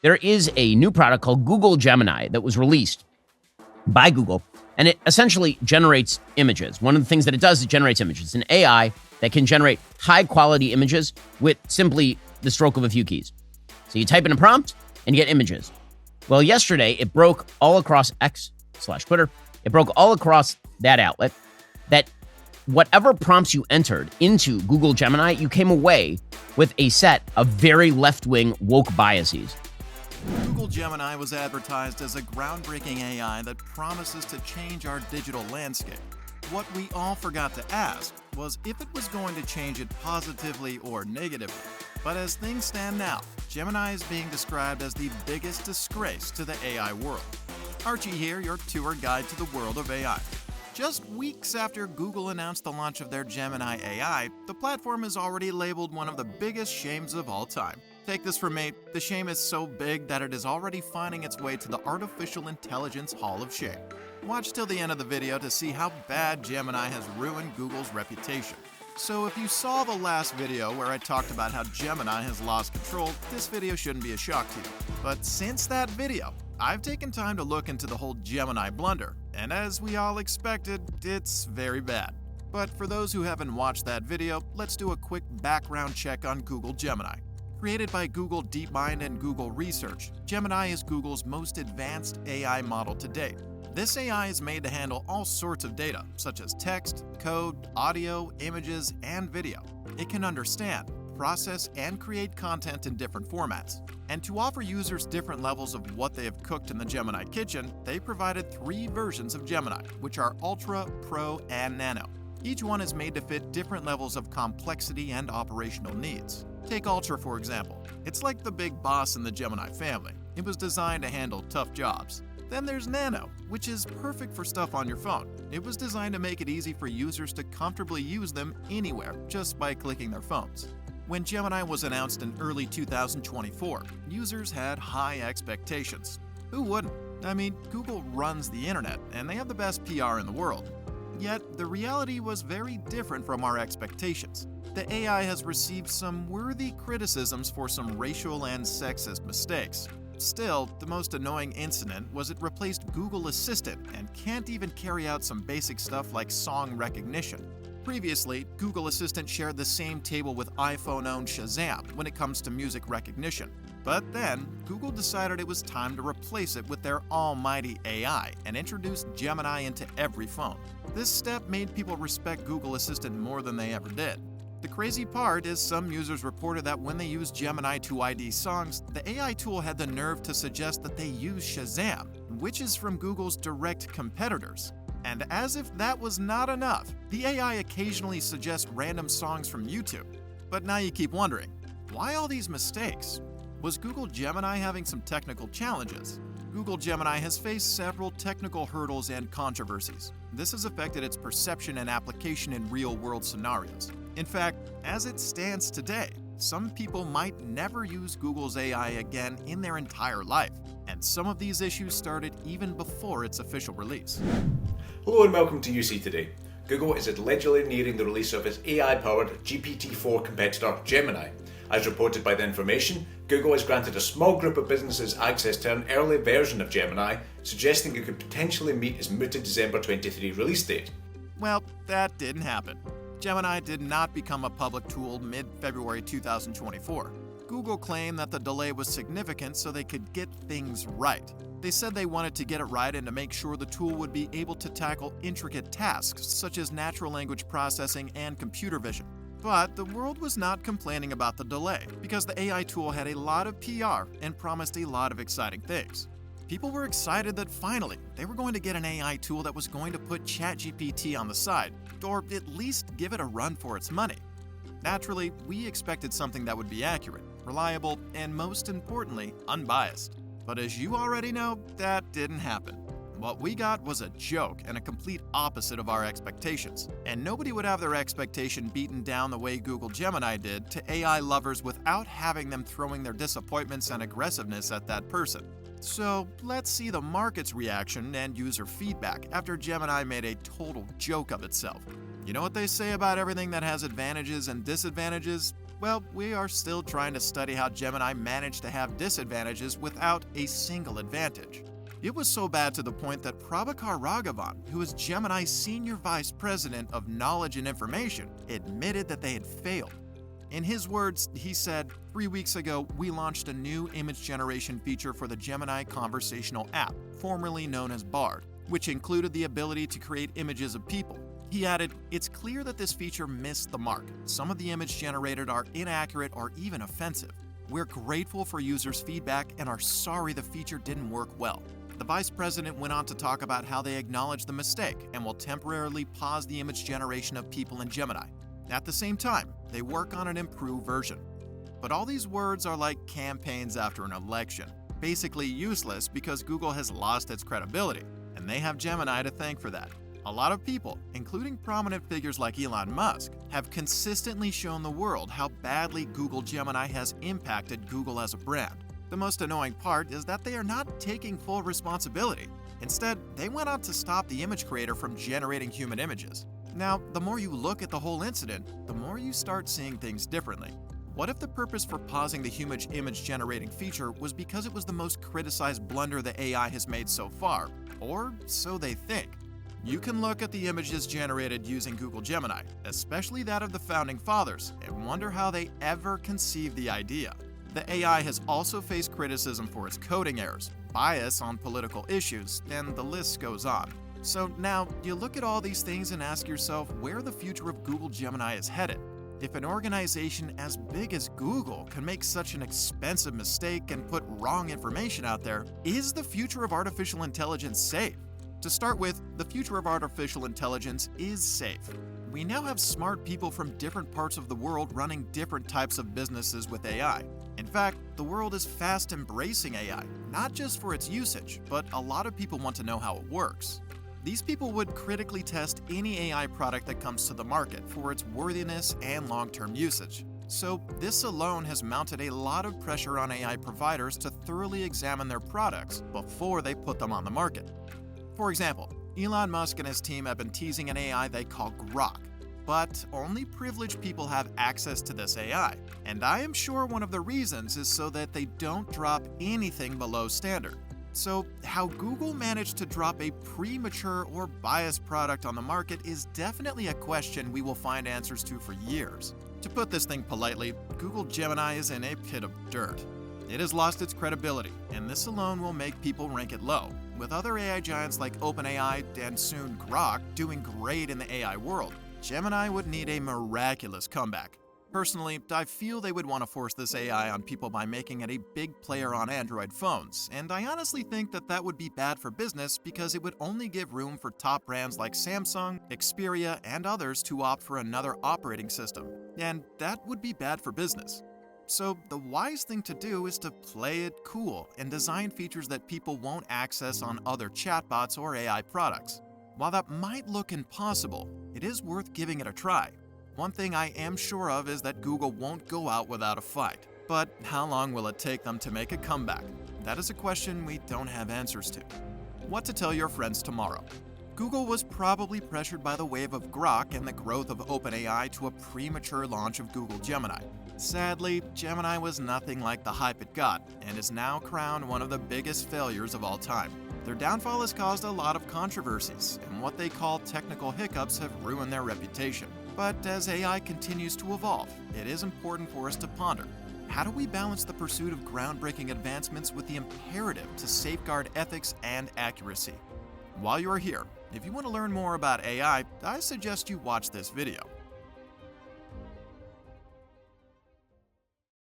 there is a new product called Google Gemini that was released by Google, and it essentially generates images. One of the things that it does is it generates images. It's an AI that can generate high-quality images with simply the stroke of a few keys. So you type in a prompt, and you get images. Well, yesterday, it broke all across X/Twitter. It broke all across that outlet that whatever prompts you entered into Google Gemini, you came away with a set of very left-wing woke biases. Google Gemini was advertised as a groundbreaking AI that promises to change our digital landscape. What we all forgot to ask was if it was going to change it positively or negatively. But as things stand now, Gemini is being described as the biggest disgrace to the AI world. Archie here, your tour guide to the world of AI. Just weeks after Google announced the launch of their Gemini AI, the platform is already labeled one of the biggest shames of all time. Take this from me, the shame is so big that it is already finding its way to the Artificial Intelligence Hall of Shame. Watch till the end of the video to see how bad Gemini has ruined Google's reputation. So if you saw the last video where I talked about how Gemini has lost control, this video shouldn't be a shock to you. But since that video, I've taken time to look into the whole Gemini blunder, and as we all expected, it's very bad. But for those who haven't watched that video, let's do a quick background check on Google Gemini. Created by Google DeepMind and Google Research, Gemini is Google's most advanced AI model to date. This AI is made to handle all sorts of data, such as text, code, audio, images, and video. It can understand, process, and create content in different formats. And to offer users different levels of what they have cooked in the Gemini kitchen, they provided 3 versions of Gemini, which are Ultra, Pro, and Nano. Each one is made to fit different levels of complexity and operational needs. Take Ultra, for example. It's like the big boss in the Gemini family. It was designed to handle tough jobs. Then there's Nano, which is perfect for stuff on your phone. It was designed to make it easy for users to comfortably use them anywhere just by clicking their phones. When Gemini was announced in early 2024, users had high expectations. Who wouldn't? I mean, Google runs the internet, and they have the best PR in the world. Yet, the reality was very different from our expectations. The AI has received some worthy criticisms for some racial and sexist mistakes. Still, the most annoying incident was it replaced Google Assistant and can't even carry out some basic stuff like song recognition. Previously, Google Assistant shared the same table with iPhone-owned Shazam when it comes to music recognition. But then, Google decided it was time to replace it with their almighty AI and introduced Gemini into every phone. This step made people respect Google Assistant more than they ever did. The crazy part is some users reported that when they used Gemini to ID songs, the AI tool had the nerve to suggest that they use Shazam, which is from Google's direct competitors. And as if that was not enough, the AI occasionally suggests random songs from YouTube. But now you keep wondering, why all these mistakes? Was Google Gemini having some technical challenges? Google Gemini has faced several technical hurdles and controversies. This has affected its perception and application in real-world scenarios. In fact, as it stands today, some people might never use Google's AI again in their entire life, and some of these issues started even before its official release. Hello and welcome to UC Today. Google is allegedly nearing the release of its AI-powered GPT-4 competitor, Gemini. As reported by The Information, Google has granted a small group of businesses access to an early version of Gemini, suggesting it could potentially meet its mooted December 23 release date. Well, that didn't happen. Gemini did not become a public tool mid-February 2024. Google claimed that the delay was significant so they could get things right. They said they wanted to get it right and to make sure the tool would be able to tackle intricate tasks such as natural language processing and computer vision. But the world was not complaining about the delay because the AI tool had a lot of PR and promised a lot of exciting things. People were excited that finally they were going to get an AI tool that was going to put ChatGPT on the side, or at least give it a run for its money. Naturally, we expected something that would be accurate, reliable, and most importantly, unbiased. But as you already know, that didn't happen. What we got was a joke and a complete opposite of our expectations. And nobody would have their expectation beaten down the way Google Gemini did to AI lovers without having them throwing their disappointments and aggressiveness at that person. So let's see the market's reaction and user feedback after Gemini made a total joke of itself. You know what they say about everything that has advantages and disadvantages? Well, we are still trying to study how Gemini managed to have disadvantages without a single advantage. It was so bad to the point that Prabhakar Raghavan, who is Gemini's Senior Vice President of Knowledge and Information, admitted that they had failed. In his words, he said, 3 weeks ago, we launched a new image generation feature for the Gemini conversational app, formerly known as Bard, which included the ability to create images of people. He added, it's clear that this feature missed the mark. Some of the images generated are inaccurate or even offensive. We're grateful for users' feedback and are sorry the feature didn't work well. The vice president went on to talk about how they acknowledged the mistake and will temporarily pause the image generation of people in Gemini. At the same time, they work on an improved version. But all these words are like campaigns after an election, basically useless because Google has lost its credibility, and they have Gemini to thank for that. A lot of people, including prominent figures like Elon Musk, have consistently shown the world how badly Google Gemini has impacted Google as a brand. The most annoying part is that they are not taking full responsibility. Instead, they went on to stop the image creator from generating human images. Now, the more you look at the whole incident, the more you start seeing things differently. What if the purpose for pausing the human image generating feature was because it was the most criticized blunder the AI has made so far? Or so they think. You can look at the images generated using Google Gemini, especially that of the founding fathers, and wonder how they ever conceived the idea. The AI has also faced criticism for its coding errors, bias on political issues, and the list goes on. So now, you look at all these things and ask yourself where the future of Google Gemini is headed. If an organization as big as Google can make such an expensive mistake and put wrong information out there, is the future of artificial intelligence safe? To start with, the future of artificial intelligence is safe. We now have smart people from different parts of the world running different types of businesses with AI. In fact, the world is fast embracing AI, not just for its usage, but a lot of people want to know how it works. These people would critically test any AI product that comes to the market for its worthiness and long-term usage. So this alone has mounted a lot of pressure on AI providers to thoroughly examine their products before they put them on the market. For example, Elon Musk and his team have been teasing an AI they call Grok, but only privileged people have access to this AI. And I am sure one of the reasons is so that they don't drop anything below standard. So, how Google managed to drop a premature or biased product on the market is definitely a question we will find answers to for years. To put this thing politely, Google Gemini is in a pit of dirt. It has lost its credibility, and this alone will make people rank it low. With other AI giants like OpenAI and soon Grok doing great in the AI world, Gemini would need a miraculous comeback. Personally, I feel they would want to force this AI on people by making it a big player on Android phones, and I honestly think that would be bad for business because it would only give room for top brands like Samsung, Xperia, and others to opt for another operating system, and that would be bad for business. So the wise thing to do is to play it cool and design features that people won't access on other chatbots or AI products. While that might look impossible, it is worth giving it a try. One thing I am sure of is that Google won't go out without a fight. But how long will it take them to make a comeback? That is a question we don't have answers to. What to tell your friends tomorrow? Google was probably pressured by the wave of Grok and the growth of OpenAI to a premature launch of Google Gemini. Sadly, Gemini was nothing like the hype it got, and is now crowned one of the biggest failures of all time. Their downfall has caused a lot of controversies, and what they call technical hiccups have ruined their reputation. But as AI continues to evolve, it is important for us to ponder, how do we balance the pursuit of groundbreaking advancements with the imperative to safeguard ethics and accuracy? While you are here, if you want to learn more about AI, I suggest you watch this video.